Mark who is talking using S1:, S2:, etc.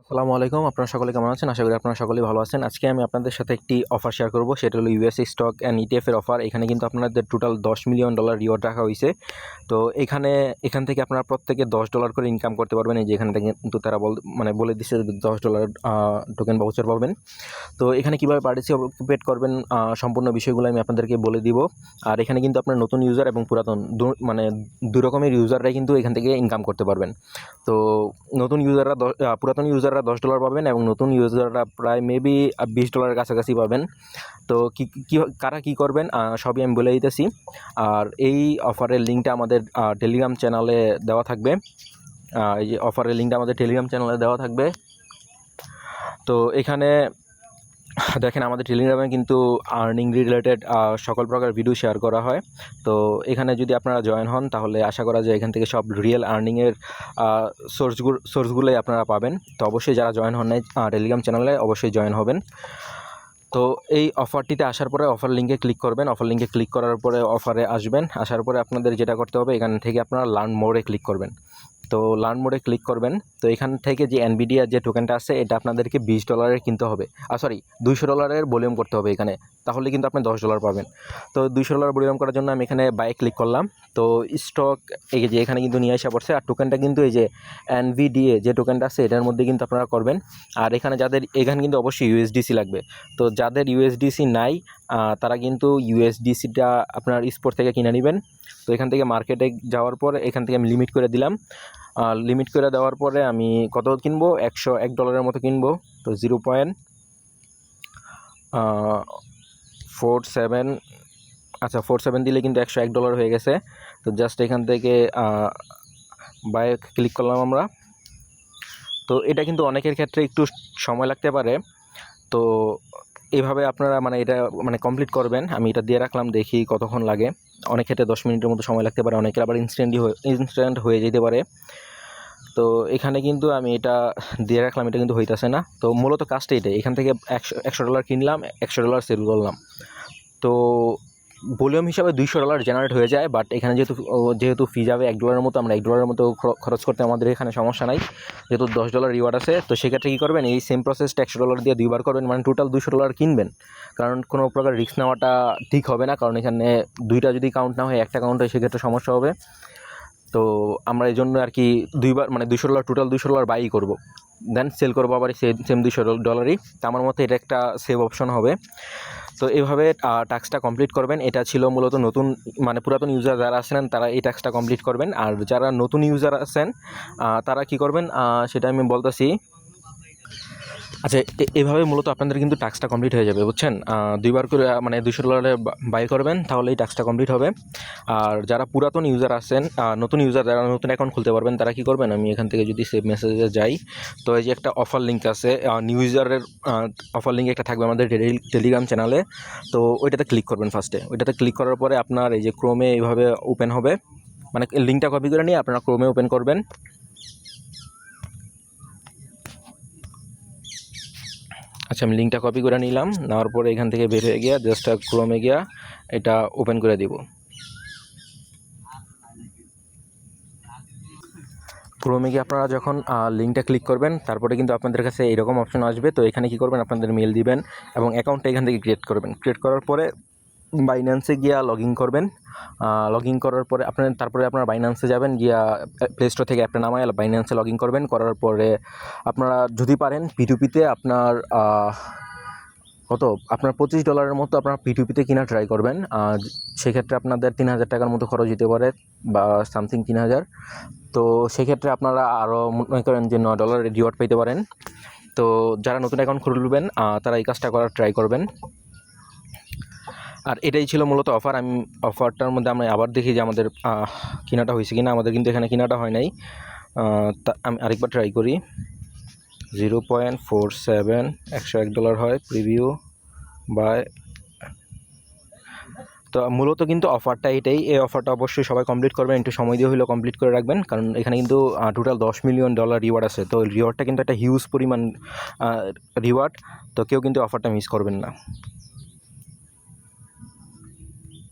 S1: আসসালামু আলাইকুম। আপনারা সকলে কেমন আছেন? আশা করি আপনারা সকলেই ভালো আছেন। আজকে আমি আপনাদের সাথে একটি অফার শেয়ার করব। সেটা হলো ইউএসএ স্টক অ্যান্ড ইটিএফ এর অফার। এখানে কিন্তু আপনাদের টোটাল $10 মিলিয়ন রিওয়ার্ড রাখা হইছে। তো এখান থেকে আপনারা প্রত্যেকে $10 করে ইনকাম করতে পারবেন। এই যে এখান থেকে কিন্তু তারা বলে দিচ্ছে যে $10 টোকেন ভাউচার পাবেন। তো এখানে কীভাবে পার্টিসিপেট করবেন সম্পূর্ণ বিষয়গুলো আমি আপনাদেরকে বলে দিব। আর এখানে কিন্তু আপনার নতুন ইউজার এবং পুরাতন দুই রকমের ইউজাররাই কিন্তু এখান থেকে ইনকাম করতে পারবেন। তো পুরাতন ইউজাররা $10 পাবেন এবং নতুন ইউজাররা প্রায় মেবি $20 কাছাকাছি পাবেন। তো কারা কী করবেন সবই আমি বলে দিতেছি। আর এই অফারের লিঙ্কটা আমাদের টেলিগ্রাম চ্যানেলে দেওয়া থাকবে। এই যে অফারের লিঙ্কটা আমাদের টেলিগ্রাম চ্যানেলে দেওয়া থাকবে। তো এখানে দেখেন আমাদের টেলিগ্রামে কিন্তু আর্নিং রিলেটেড সকল প্রকার ভিডিও শেয়ার করা হয়। তো এখানে যদি আপনারা জয়েন হন তাহলে আশা করা যায় এখান থেকে সব রিয়েল আর্নিংয়ের সোর্সগুলোই আপনারা পাবেন। তো অবশ্যই যারা জয়েন হন নাই টেলিগ্রাম চ্যানেলে অবশ্যই জয়েন হবেন। তো এই অফারটিতে আসার পরে অফার লিঙ্কে ক্লিক করবেন। অফার লিঙ্কে ক্লিক করার পরে অফারে আসবেন। আসার পরে আপনাদের যেটা করতে হবে এখান থেকে আপনারা লার্ন মোরে ক্লিক করবেন। তো লার্ন মোডে ক্লিক করবেন। তো এখান থেকে যে এনভিডিয়া যে টোকেনটা আছে এটা আপনাদেরকে $20 কিনতে হবে। $200 ভলিউম করতে হবে এখানে, তাহলে কিন্তু আপনি $10 পাবেন। তো $200 ভলিউম করার জন্য আমি এখানে বাই ক্লিক করলাম। তো স্টক এই যে এখানে কিন্তু নিয়ে আসা পড়ছে। আর টোকেনটা কিন্তু এই যে এনভিডিএ যে টোকেনটা আছে এটার মধ্যে কিন্তু আপনারা করবেন। আর এখানে এখানে কিন্তু অবশ্যই ইউএসডিসি লাগবে। তো যাদের ইউএসডিসি নাই তারা কিন্তু ইউএসডিসিটা আপনার স্পোর্ট থেকে কিনে নেবেন। তো এখান থেকে মার্কেটে যাওয়ার পর এখান থেকে আমি লিমিট করে দিলাম। লিমিট করে দেওয়ার পরে আমি কত কিনবো, $101 মতো কিনবো। তো 0.47 47 দিলে কিন্তু $101 হয়ে গেছে। তো জাস্ট এখান থেকে বাই ক্লিক করলাম আমরা। তো এটা কিন্তু অনেকের ক্ষেত্রে একটু সময় লাগতে পারে। তো এইভাবে আপনারা এটা কমপ্লিট করবেন। আমি এটা দিয়ে রাখলাম, দেখি কতক্ষণ লাগে। অনেক ক্ষেত্রে 10 মিনিটের মতো সময় লাগতে পারে, অনেকের আবার ইনস্ট্যান্ট হয়ে যেতে পারে। তো এখানে কিন্তু আমি এটা দিয়ে রাখলাম, এটা কিন্তু হইতেছে না। তো মূলত কাজটা এটাই, এখান থেকে $100 কিনলাম, $100 সেল করলাম। তো ভলিউম হিসাবে $200 জেনারেট হয়ে যায়। বাট এখানে যেহেতু ফি যাবে $1 মতো, আমরা $1 মতো খরচ করতে আমাদের এখানে সমস্যা নাই, যেহেতু $10 রিওয়ার্ড আছে। তো সেক্ষেত্রে কী করবেন, এই সেম প্রসেসটা $100 দিয়ে 2বার করবেন, টোটাল $200 কিনবেন। কারণ কোনো প্রকার রিস্ক নেওয়াটা ঠিক হবে না, কারণ এখানে দুইটা যদি কাউন্ট না হয় একটা কাউন্ট হয় সেক্ষেত্রে সমস্যা হবে। তো আমরা এই জন্য আর কি দুইবার $200 টোটাল $200 বাই করব, দেন সেল করবো আবার সেম $200। তো আমার মতে এটা একটা সেভ অপশন হবে। তো এইভাবে টাস্কটা কমপ্লিট করবেন। এটা ছিল মূলত নতুন পুরাতন ইউজার যারা আছেন তারা এই টাস্কটা কমপ্লিট করবেন। আর যারা নতুন ইউজার আছেন তারা কি করবেন সেটা আমি বলতেছি। আচ্ছা, এভাবে মূলত আপনাদের কিন্তু টাস্কটা কমপ্লিট হয়ে যাবে, বুঝছেন। 2বার করে $200 বাই করবেন, তাহলে এই টাস্কটা কমপ্লিট হবে। আর যারা পুরাতন ইউজার আছেন, নতুন ইউজার যারা নতুন অ্যাকাউন্ট খুলতে পারবেন, তারা কী করবেন, আমি এখান থেকে যদি সেভ মেসেজে যাই, তো এই যে একটা অফার লিঙ্ক আছে, নিউ ইউজারের অফার লিঙ্ক একটা থাকবে আমাদের টেলিগ্রাম চ্যানেলে। তো ওইটাতে ক্লিক করবেন ফার্স্টে। ওইটাতে ক্লিক করার পরে আপনার এই যে ক্রোমে এইভাবে ওপেন হবে, লিঙ্কটা কপি করে নিয়ে আপনারা ক্রোমে ওপেন করবেন। আচ্ছা, আমি লিঙ্কটা কপি করে নিলাম। নেওয়ার পরে এখান থেকে বের হয়ে গিয়া জাস্ট ক্রোমে গিয়া এটা ওপেন করে দিব। ক্রোমে গিয়ে আপনারা যখন লিঙ্কটা ক্লিক করবেন, তারপরে কিন্তু আপনাদের কাছে এরকম অপশন আসবে। তো এখানে কী করবেন, আপনাদের মেল দিবেন এবং অ্যাকাউন্টটা এখান থেকে ক্রিয়েট করবেন। ক্রিয়েট করার পরে বাইন্যান্সে গিয়া লগ ইন করবেন। লগ ইন করার পরে তারপরে আপনারা বাইন্যান্সে যাবেন, গিয়া প্লে স্টোর থেকে অ্যাপটা নামায় বাইন্যান্সে লগ ইন করবেন। করার পরে আপনারা যদি পারেন P2P-তে আপনার $25 মতো আপনার P2P-তে কিনা ট্রাই করবেন। সেক্ষেত্রে আপনাদের $3000 মতো খরচ দিতে পারে, বা সামথিং 3000। তো সেক্ষেত্রে আপনারা আরও মনে করেন যে $9 রিওয়ার্ড পেতে পারেন। তো যারা নতুন অ্যাকাউন্ট খুলবেন তারা এই কাজটা করার ট্রাই করবেন। আর এটাই ছিল মূলত অফার। আমি অফারটার মধ্যে আমরা আবার দেখি যে আমাদের কেনাটা হয়েছে কিনা। আমাদের কিন্তু এখানে কেনাটা হয় নাই। আমি আরেকবার ট্রাই করি। 0.47 $101 হয় প্রিভিউ বাই। তো মূলত কিন্তু অফারটা এটাই। এই অফারটা অবশ্যই সবাই কমপ্লিট করবেন, একটু সময় দিয়ে হলেও কমপ্লিট করে রাখবেন, কারণ এখানে কিন্তু টোটাল $10 মিলিয়ন রিওয়ার্ড আছে। তো রিওয়ার্ডটা কিন্তু একটা হিউজ পরিমাণ রিওয়ার্ড। তো কেউ কিন্তু অফারটা মিস করবেন না।